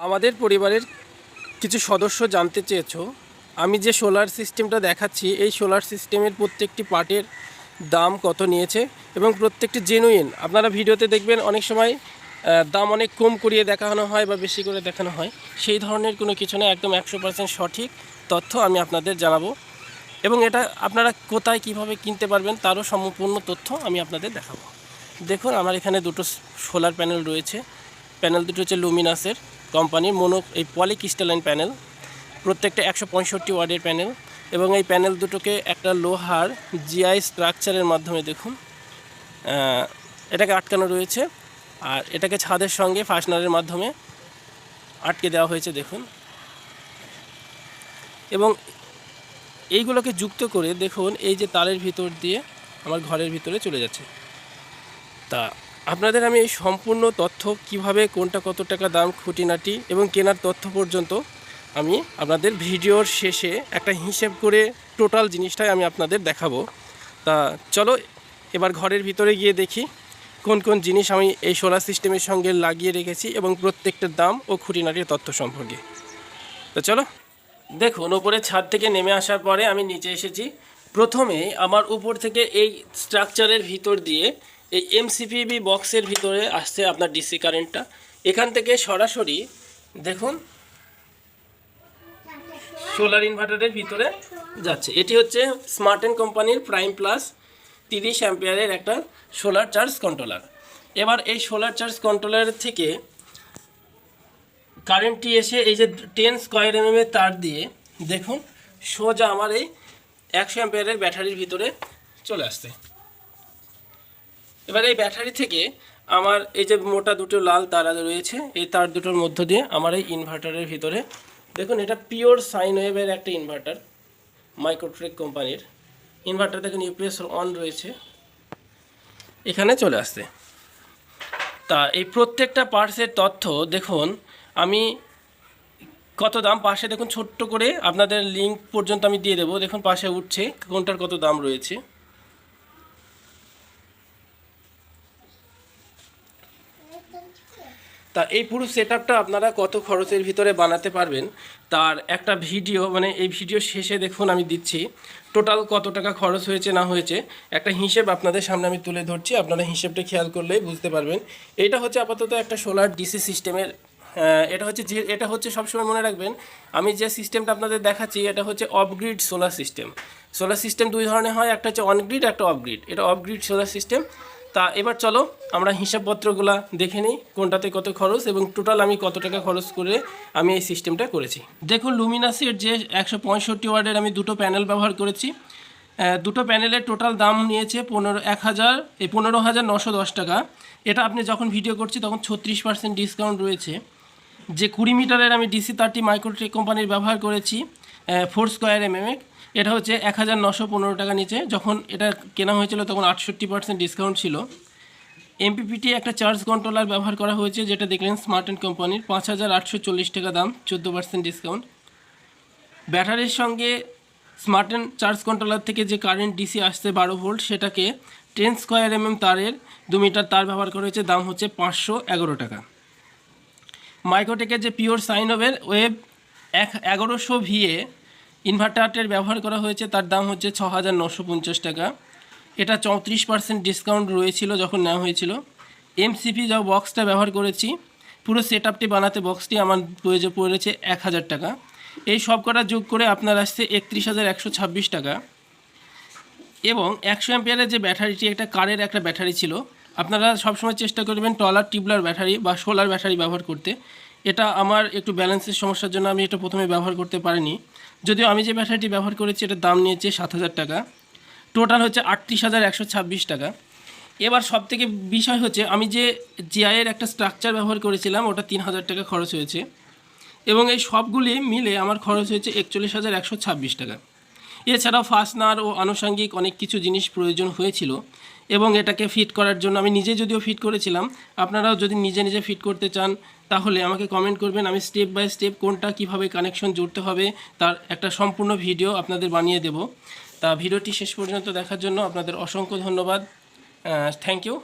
আমাদের পরিবারের কিছু সদস্য জানতে চেয়েছো আমি যে সোলার সিস্টেমটা দেখাচ্ছি এই সোলার সিস্টেমের প্রত্যেকটি পার্টের দাম কত নিয়েছে এবং প্রত্যেকটি জেনুইন। আপনারা ভিডিওতে দেখবেন অনেক সময় দাম অনেক কম করিয়ে দেখানো হয় বা বেশি করে দেখানো হয়, সেই ধরনের কোনো কিছু না, একদম 100% সঠিক তথ্য আমি আপনাদের জানাবো এবং এটা আপনারা কোথায় কিভাবে কিনতে পারবেন তারও সম্পূর্ণ তথ্য আমি আপনাদের দেখাবো। দেখুন আমার এখানে দুটো সোলার প্যানেল রয়েছে। প্যানেল দুটো হচ্ছে লুমিনাসের কোম্পানির এই পলিক্রিস্টালাইন প্যানেল, প্রত্যেকটা 165 ওয়াটের প্যানেল এবং এই প্যানেল দুটোকে একটা লোহার জিআই স্ট্রাকচারের মাধ্যমে দেখুন এটাকে আটকানো রয়েছে আর এটাকে ছাদের সঙ্গে ফাস্টনারের মাধ্যমে আটকে দেওয়া হয়েছে দেখুন, এবং এইগুলোকে যুক্ত করে দেখুন এই যে তারের ভিতর দিয়ে আমার ঘরের ভিতরে চলে যাচ্ছে। তা আপনাদের আমি এই সম্পূর্ণ তথ্য কিভাবে কোনটা কত টাকা দাম খুঁটিনাটি এবং কেনার তথ্য পর্যন্ত আমি আপনাদের ভিডিওর শেষে একটা হিসেব করে টোটাল জিনিসটাই আমি আপনাদের দেখাবো। তা চলো এবার ঘরের ভিতরে গিয়ে দেখি কোন কোন জিনিস আমি এই সোলার সিস্টেমের সঙ্গে লাগিয়ে রেখেছি এবং প্রত্যেকটার দাম ও খুঁটিনাটির তথ্য সম্পর্কে। তো চলো দেখুন, উপরে ছাদ থেকে নেমে আসার পরে আমি নিচে এসেছি। প্রথমে আমার উপর থেকে এই স্ট্রাকচারের ভিতর দিয়ে এই এমসিপিবি বক্সের ভিতরে আসছে আপনার ডিসি কারেন্টটা। এখান থেকে সরাসরি দেখুন সোলার ইনভার্টারের ভিতরে যাচ্ছে। এটি হচ্ছে স্মার্টেন কোম্পানির প্রাইম প্লাস 30 অ্যাম্পিয়ারের একটা সোলার চার্জ কন্ট্রোলার। এবার এই সোলার চার্জ কন্ট্রোলার থেকে কারেন্টটি এসে এই যে 10 স্কয়ার এমএমের তার দিয়ে দেখুন সোজা আমার এই 100 অ্যাম্পিয়ারের ব্যাটারির ভিতরে চলে আসছে। এবার এই ব্যাটারি থেকে আমার এই যে মোটা দুটো লাল তার রয়েছে, এই তার দুটোর মধ্য দিয়ে আমার এই ইনভার্টারের ভিতরে দেখুন, এটা পিওর সাইন ওয়েভের একটা ইনভার্টার, মাইক্রোট্রেক কোম্পানির ইনভার্টার। দেখুন ইউপিএস অন রয়েছে, এখানে চলে আসছে। তা এই প্রত্যেকটা পার্টসের তথ্য দেখুন আমি কত দাম, পাশে দেখুন ছোট্ট করে আপনাদের লিঙ্ক পর্যন্ত আমি দিয়ে দেবো। দেখুন পাশে উঠছে কোনটার কত দাম রয়েছে। তা এই পুরো সেটআপটা আপনারা কত খরচের ভিতরে বানাতে পারবেন তার একটা ভিডিও, মানে এই ভিডিও শেষে দেখুন আমি দিচ্ছি টোটাল কত টাকা খরচ হয়েছে না হয়েছে একটা হিসেব আপনাদের সামনে আমি তুলে ধরছি। আপনারা হিসেবটা খেয়াল করলেই বুঝতে পারবেন। এটা হচ্ছে আপাতত একটা সোলার ডিসি সিস্টেমের, এটা হচ্ছে সবসময় মনে রাখবেন আমি যে সিস্টেমটা আপনাদের দেখাচ্ছি এটা হচ্ছে off-grid solar system. Solar system দুই ধরনের হয়, একটা হচ্ছে অনগ্রিড, একটা অফগ্রিড। এটা অফগ্রিড সোলার সিস্টেম। তা এবার চলো আমরা হিসাবপত্রগুলো দেখে নিই কোনটাতে কত খরচ এবং টোটাল আমি কত টাকা খরচ করে আমি এই সিস্টেমটা করেছি। দেখুন লুমিনাসের যে 165 ওয়াটের আমি দুটো প্যানেল ব্যবহার করেছি। দুটো প্যানেলের টোটাল দাম নিয়েছে 15,910 টাকা। এটা আপনি যখন ভিডিও করছি তখন 36% ডিসকাউন্ট রয়েছে। যে 20 মিটারের আমি DC 30 মাইক্রোট্রেক কোম্পানির ব্যবহার করেছি 4 স্কয়ার এমএম, এটা হচ্ছে 1915 টাকা নিচে। যখন এটা কেনা হয়েছিল তখন 68% ডিসকাউন্ট ছিল। এমপিপিটি একটা চার্জ কন্ট্রোলার ব্যবহার করা হয়েছে, যেটা দেখলেন স্মার্টেন কোম্পানির 5,840 টাকা দাম, 14% ডিসকাউন্ট। ব্যাটারির সঙ্গে স্মার্টেন চার্জ কন্ট্রোলার থেকে যে কারেন্ট ডিসি আসছে 12 ভোল্ট, সেটাকে 10 স্কয়ার এমএম তারের 2 মিটার তার ব্যবহার করা হয়েছে, দাম হচ্ছে 511 টাকা। মাইক্রোটেকের যে পিওর সাইন ওয়েভ 1100 ভিএ ইনভার্টারের ব্যবহার করা হয়েছে, তার দাম হচ্ছে 6,950 টাকা। এটা 34% ডিসকাউন্ট রয়েছিল যখন নেওয়া হয়েছিল। এমসিপি যা বক্সটা ব্যবহার করেছি, পুরো সেটআপটি বানাতে বক্সটি আমার পড়েছে 1,000 টাকা। এই সব কটা যোগ করে আপনার আসছে 31,126 টাকা। এবং 100 অ্যাম্পিয়ারের যে ব্যাটারিটি, একটা কারের একটা ব্যাটারি ছিল। আপনারা সবসময় চেষ্টা করবেন টলার টিউবলার ব্যাটারি বা সোলার ব্যাটারি ব্যবহার করতে। এটা আমার একটু ব্যালেন্সের সমস্যার জন্য আমি এটা প্রথমে ব্যবহার করতে পারিনি, যদিও আমি যে ব্যাটারিটি ব্যবহার করেছি এটার দাম নিয়েছে 7,000 টাকা। টোটাল হচ্ছে 38,126 টাকা। এবার সবথেকে বিষয় হচ্ছে আমি যে জিআইয়ের একটা স্ট্রাকচার ব্যবহার করেছিলাম ওটা 3,000 টাকা খরচ হয়েছে এবং এই সবগুলি মিলে আমার খরচ হয়েছে 41,126 টাকা। এছাড়াও ফাস্টনার ও আনুষঙ্গিক অনেক কিছু জিনিস প্রয়োজন হয়েছিল এবং এটাকে ফিট করার জন্য আমি নিজে যদিও ফিট করেছিলাম, আপনারাও যদি নিজে নিজে ফিট করতে চান তাহলে আমাকে কমেন্ট করবেন। আমি স্টেপ বাই স্টেপ কোনটা কিভাবে কানেকশন জুড়তে হবে তার একটা সম্পূর্ণ ভিডিও আপনাদের বানিয়ে দেব। তা ভিডিওটি শেষ পর্যন্ত দেখার জন্য আপনাদের অসংখ্য ধন্যবাদ। Thank you.